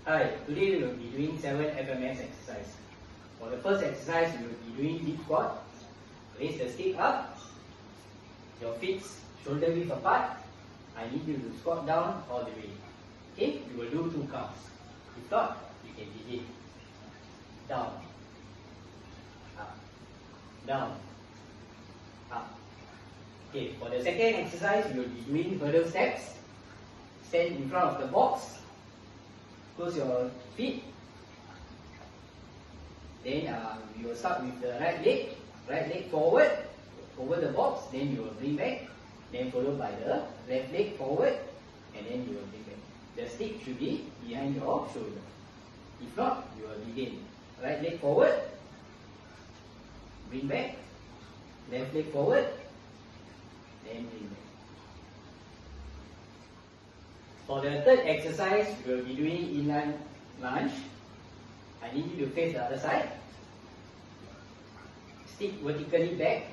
Hi, today we will be doing 7 FMS exercise. For the first exercise, we will be doing deep squat. Raise the stick up, your feet shoulder width apart. I need you to squat down all the way. Okay, we will do 2 counts. If not, you can begin. Down, up, down, up. Okay, for the second exercise, we will be doing hurdle steps. Stand in front of the box. Close your feet. Then we will start with the right leg forward, over the box. Then you will bring back. Then followed by the left leg forward, and then you will bring back. The stick should be behind your shoulder. If not, you will begin. Right leg forward, bring back. Left leg forward, then bring back. For the third exercise, we will be doing inline lunge. I need you to face the other side. Stick vertically back.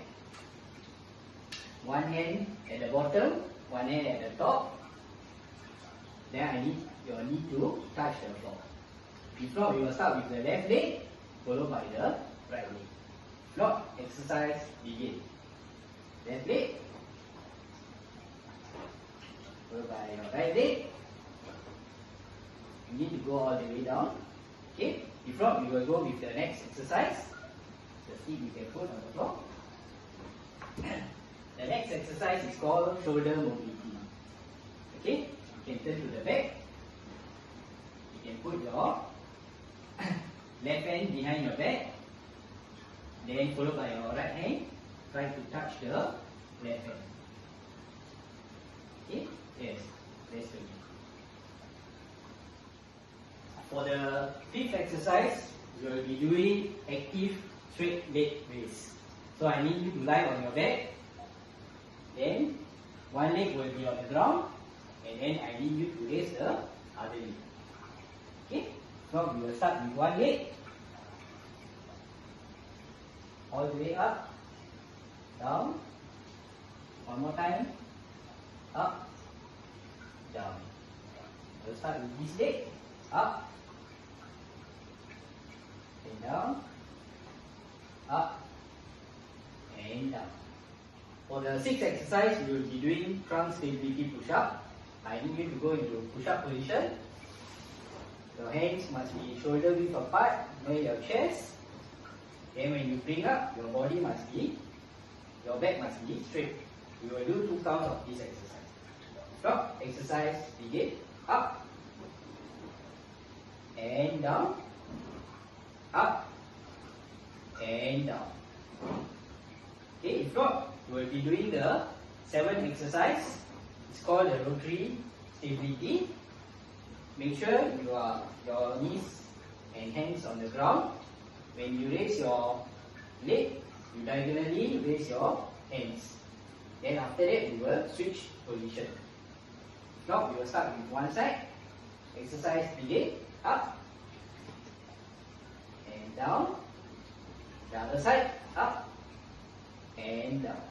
One hand at the bottom, one hand at the top. Then I need your knee to touch the floor. If not, we will start with the left leg, followed by the right leg. If not, exercise begin. Left leg, followed by your right leg. You need to go all the way down. Okay? If not, we will go with the next exercise. The stick you can put on the floor. The next exercise is called shoulder mobility. Okay? You can turn to the back. You can put your left hand behind your back. Then followed by your right hand. Try to touch the left hand. Okay? Yes. That's good. For the fifth exercise, we will be doing active straight leg raise. So I need you to lie on your back. Then one leg will be on the ground, and then I need you to raise the other leg. Okay? So we will start with one leg. All the way up, down. One more time. Up, down. We'll start with this leg. Up, and down, up, and down. For the sixth exercise, we will be doing trunk stability push-up. I need you to go into push-up position. Your hands must be shoulder width apart near your chest. Then when you bring up, your back must be straight. We will do 2 counts of this exercise. Stop. Exercise begin. Up and down, up and down. Okay, if not, we will be doing the 7th exercise. It's called the rotary stability. Make sure your knees and hands on the ground. When you raise your leg, you diagonally raise your hands. Then after that, we will switch position. If not, we will start with one side. Exercise begin. Up and down. The other side, up and down.